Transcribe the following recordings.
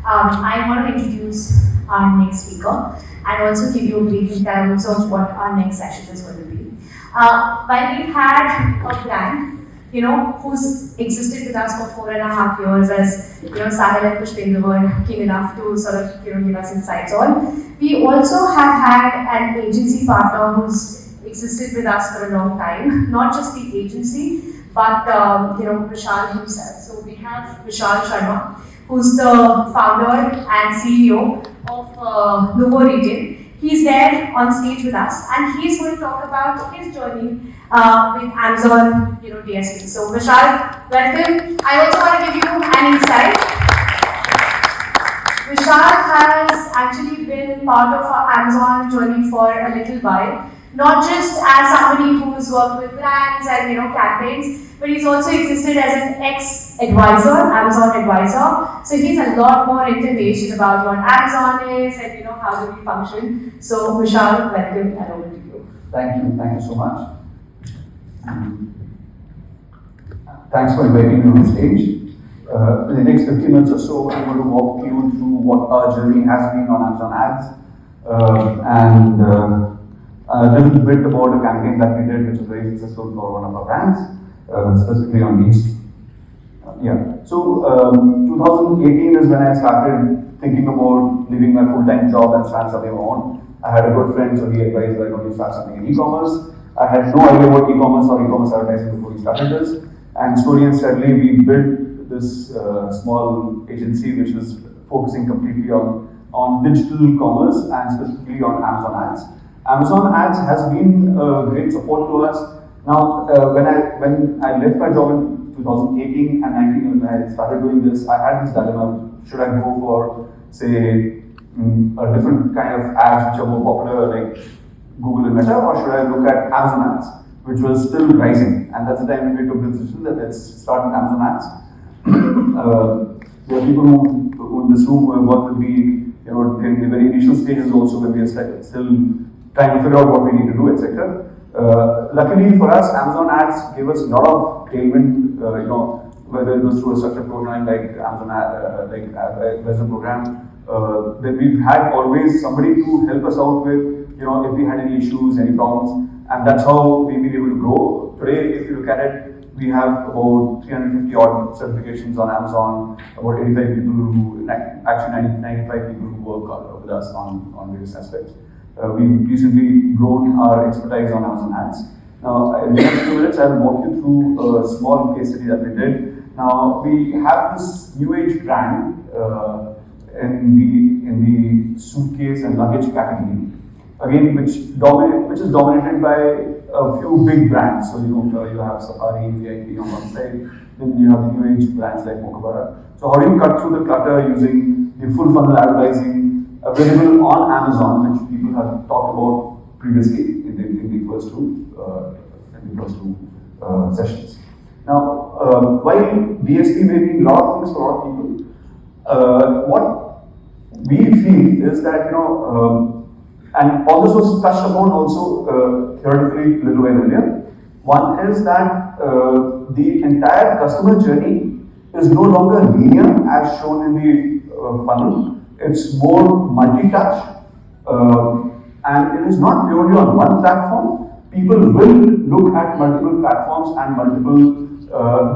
I want to introduce our next speaker and also give you a brief in terms of what our next session is going to be. While we've had a brand, who's existed with us for 4.5 years, as Sahil and Pushpendra were keen enough to sort of give us insights on. We also have had an agency partner who's existed with us for a long time, not just the agency, but Vishal himself. So we have Vishal Sharma, who's the founder and CEO of NuvoRetail. He's there on stage with us, and he's going to talk about his journey with Amazon, DSP. So Vishal, welcome. I also want to give you an insight. Vishal has actually been part of our Amazon journey for a little while, not just as somebody who's worked with brands and campaigns, but he's also existed as an ex-advisor, Amazon advisor. So he's a lot more information about what Amazon is and how do we function. So Vishal, welcome, and over to you. Thank you so much. Thanks for inviting me on the stage. In the next 15 minutes or so, I'm going to walk you through what our journey has been on Amazon Ads and a little bit about a campaign that we did, which was very successful for one of our brands, specifically on these. So 2018 is when I started thinking about leaving my full-time job and start something of my own. I had a good friend, so he advised that I want to start something in e-commerce. I had no idea what e-commerce or e-commerce advertising before we started this. And slowly and steadily, we built this small agency which was focusing completely on digital commerce and specifically on Amazon Ads. Amazon Ads has been a great support to us. Now, when I left my job in 2018 and 19, when I started doing this, I had this dilemma: should I go for, say, a different kind of ads which are more popular, like Google and Meta, or should I look at Amazon Ads, which was still rising? And that's the time when we took the decision that let's start with Amazon Ads. There are people who in this room who have worked with me, in the very initial stages also when we are still trying to figure out what we need to do, etc. Luckily for us, Amazon Ads gave us a lot of tailwind, whether it was through a structured program like Amazon Advisor program. Then we've had always somebody to help us out with, if we had any issues, any problems, and that's how we've been able to grow. Today, if you look at it, we have about 350 odd certifications on Amazon, about 85 people who, actually 95 people who work with us on various aspects. We've recently grown our expertise on Amazon Ads. Now, in the next few minutes, I'll walk you through a small case study that we did. Now, we have this new age brand in the suitcase and luggage category, again, which is dominated by a few big brands. So you have Safari, VIP on one side, then you have the new age brands like Mokabara. So how do you cut through the clutter using the full funnel advertising available on Amazon, which people have talked about previously in the first two sessions. Now, while DSP may mean a lot of things for a lot of people, what we feel is that and all this was touched upon also theoretically a little while earlier. One is that the entire customer journey is no longer linear as shown in the funnel. It's more multi-touch, and it is not purely on one platform. People will look at multiple platforms and multiple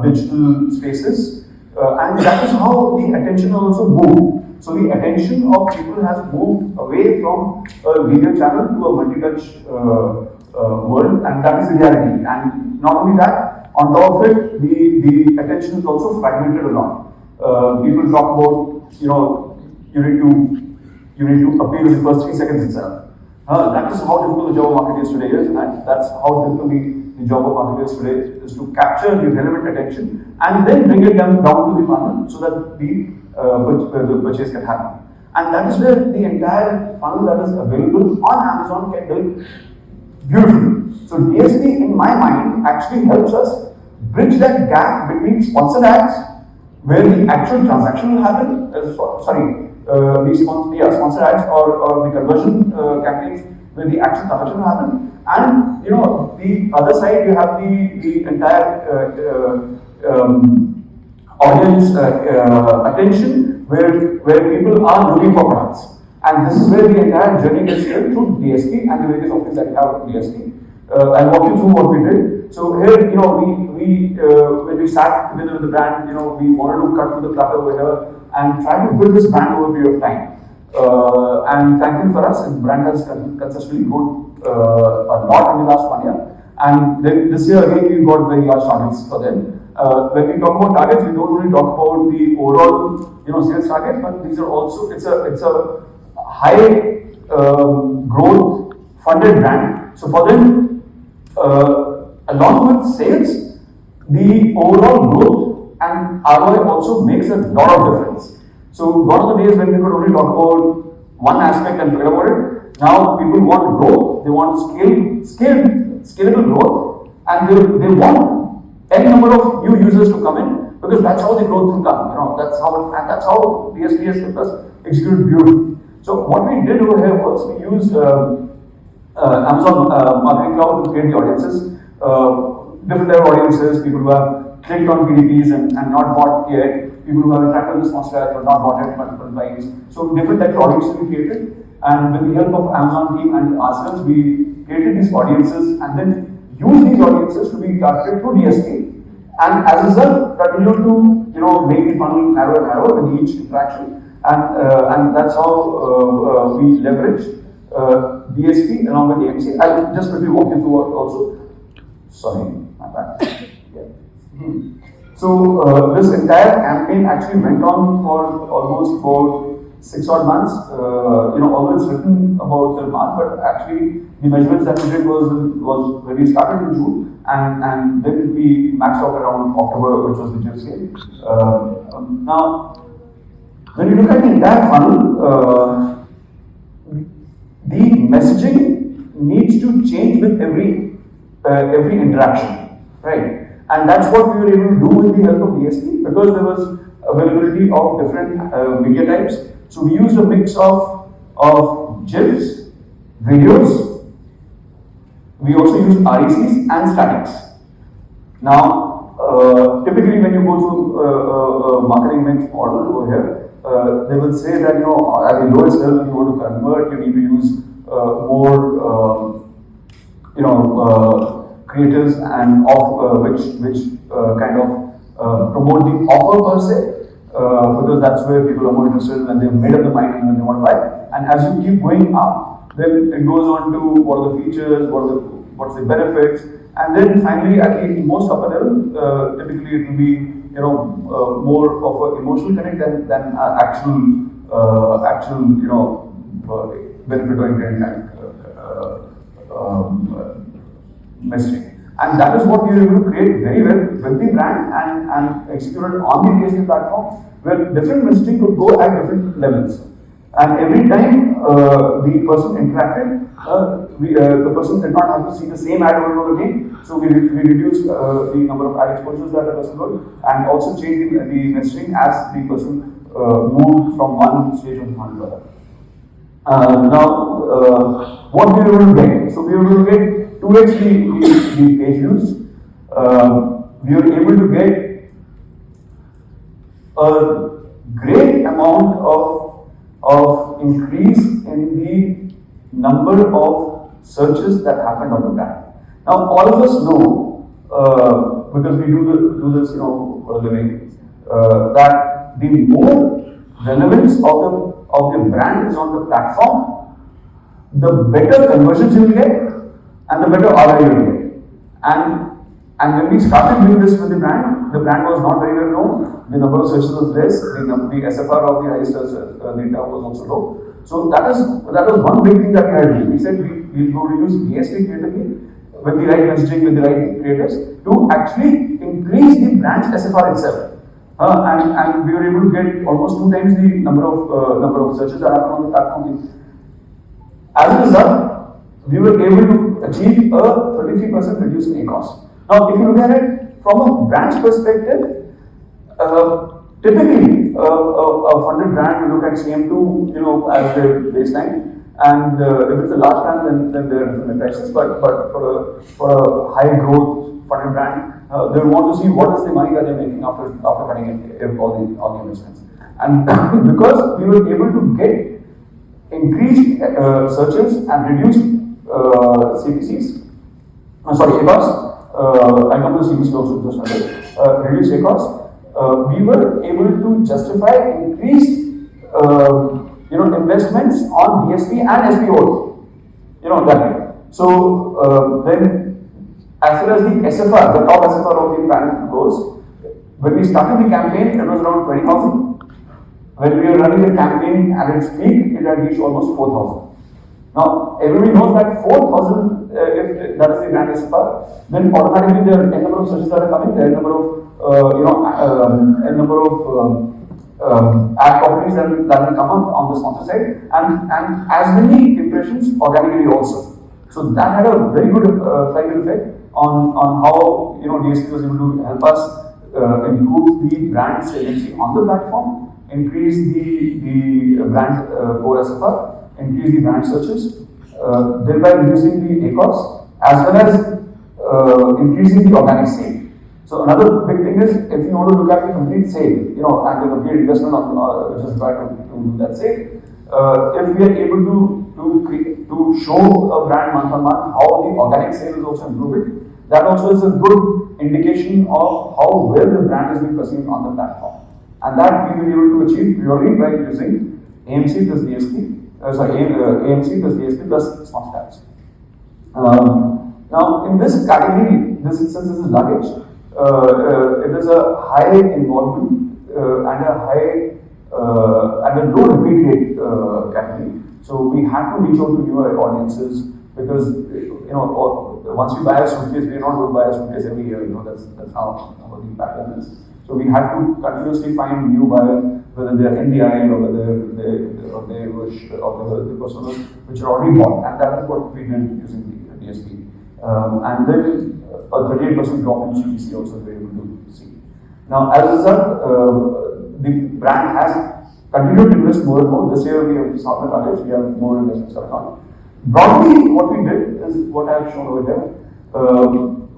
digital spaces, and that is how the attention also moves. So the attention of people has moved away from a linear channel to a multi-touch world, and that is the reality. And not only that, on top of it, the attention is also fragmented a lot. People talk about, you need to appeal in the first 3 seconds itself. That is how difficult the job of marketers today is, and that's how difficult the job of marketers today is to capture the relevant attention and then bring it down to the funnel so that the purchase can happen. And that is where the entire funnel that is available on Amazon can help beautifully. So DSP, in my mind, actually helps us bridge that gap between sponsored ads, where the actual transaction will happen, sponsored ads or the conversion campaigns where the actual transaction will happen, and the other side you have the entire audience attention where where people are looking for products. And this is where the entire journey gets shared through DSP and the various offerings that we have at DSP. I'll walk you through what we did. So here, when we sat together with the brand, we wanted to cut through the clutter over here and try to build this brand over a period of time. And thankfully for us, the brand has consistently grown a lot in the last 1 year. And then this year again, we've got very large targets for them. When we talk about targets, we don't only talk about the overall, sales targets, but these are also it's a high growth funded brand. So for them, along with sales, the overall growth and ROI also makes a lot of difference. So gone are the days when we could only talk about one aspect and forget about it. Now people want growth, they want scalable growth, and they want N number of new users to come in, because that's how the growth will come. That's how DSP has helped us execute beautifully. So what we did over here was we used Amazon Marketing Cloud to create the audiences, different type of audiences, people who have clicked on PDPs and not bought yet, people who have interacted with the sponsor ads but not bought it multiple times. So different types of audiences we created, and with the help of Amazon team and ourselves, we created these audiences and then use these audiences to be targeted through DSP, and as a result, continue to make the funnel narrower and narrower with each interaction, and that's how we leverage DSP along with AMC. I'll just quickly walk you through also. Sorry, my bad. Yeah. So this entire campaign actually went on for almost about 6 odd months. Although it's written about the month, but actually the measurements that we did was when we started in June, and then we maxed out around October, which was the GIF scale. Now, when you look at the entire funnel, the messaging needs to change with every interaction, right? And that's what we were able to do with the help of DSP, because there was availability of different media types. So we used a mix of GIFs, videos. We also used RECs and statics. Now, typically when you go through a marketing mix model over here, they will say that at the lowest level you want to convert, you need to use more creatives and which kind of promote the offer per se. Because that's where people are more interested when they've made up the mind and when they want to buy. And as you keep going up, then it goes on to what are the features, what's the benefits, and then finally at the most upper level, typically it will be more of an emotional connect than actual benefit oriented messaging. And that is what we were able to create very well with the brand and executed on the DSP platform, where different messaging could go at different levels. And every time the person interacted, the person did not have to see the same ad over and over again. So we reduced the number of ad exposures that the person got, and also changed the messaging as the person moved from one stage of the funnel to another. Now, what we were able to get? So we were able to get 2x the page views. We were able to get a great amount of increase in the number of searches that happened on the brand. Now, all of us know, because we do this for a living, that the more relevance of the brand is on the platform, the better conversions you will get, and the better ROI you will get. And when we started doing this with the brand was not very well known. The number of searches was less. The SFR of the highest data was also low. So that was one big thing that we had to do. We said we're going to use DSP creatively with the right messaging, with the right creators to actually increase the brand's SFR itself. And we were able to get almost 2 times the number of searches that happen on the platform. As a result, we were able to achieve a 33% reduce in cost. Now, if you look at it from a brand's perspective, typically a funded brand will look at CM2, as their baseline, and if it's a large brand, then there are different metrics. But for a high growth funded brand, they want to see what is the money that they're making after cutting all the investments. And because we were able to get increased searches and reduced CPCs, ACOS. I come to CPC also just reduced ACOS. We were able to justify increased investments on DSP and SPO. That way. So then, as far as the SFR, the top SFR of the brand goes, when we started the campaign, it was around 20,000. When we were running the campaign at its peak, it had reached almost 4,000. Now, everybody knows that 4,000, if that is the brand SFR, then automatically there are a number of searches that are coming, there are a number of ad properties that will come up on the sponsor side, and as many impressions organically also. So that had a very good flywheel effect on how DSP was able to help us improve the brand saliency on the platform, increase the brand core SFR, increase the brand searches, thereby reducing the ACOS as well as increasing the organic sale. So another big thing is, if you want to look at the complete sale, and the complete investment which is required to do that sale, if we are able to show a brand month on month how the organic sale is also improving, that also is a good indication of how well the brand is being perceived on the platform. And that we will be able to achieve purely by using AMC plus DSP, AMC plus DSP plus smart tabs. Now, in this category, since this is luggage, it is a high involvement and a low repeat rate category. So we had to reach out to newer audiences because once we buy a suitcase, we are not going to buy a suitcase every year. That's how the pattern is. So we had to continuously find new buyers, whether they are in the aisle or whether they wish or the customers which are already bought, and that is what we did using the DSP. And then a 38% drop in CPC also we were able to see. Now, as a result, the brand has continued to invest more and more. This year we have started targets, we have more investments coming on. Broadly, what we did is what I have shown over here.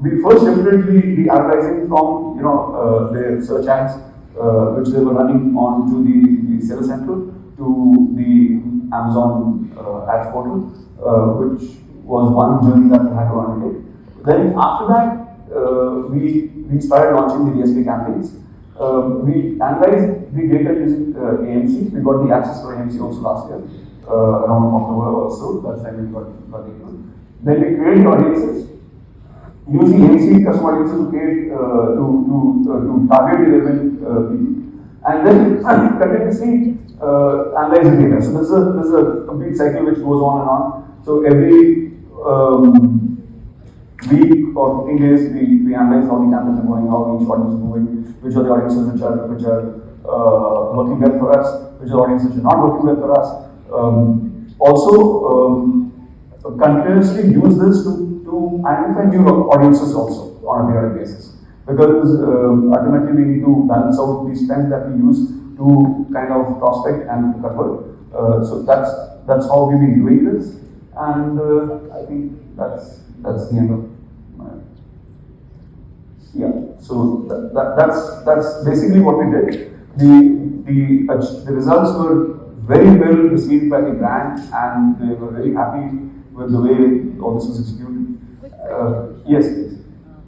We first shifted the advertising from their search ads, which they were running on to the Sales Central, to the Amazon ads portal, which was one journey that we had to undertake. Then after that, we started launching the DSP campaigns. We analyzed the data using AMC. We got the access for AMC also last year, around October also. That's when we got the one. Then we created audiences. Using AMC custom audiences to create to target the relevant people, and then continuously analyze the data. So this is a complete cycle which goes on and on. So every week or 15 days, we analyze how the campaigns are going, how each audience is moving, which are the audiences which are working well for us, which are audiences which are not working well for us. Continuously use this to identify new audiences also on a periodic basis, because ultimately we need to balance out the spends that we use to kind of prospect and convert. So that's how we've been doing this, and I think that's the end of my. Yeah. So that's basically what we did. The results were very well received by the brand, and they were very happy with the way all this was executed. Yes.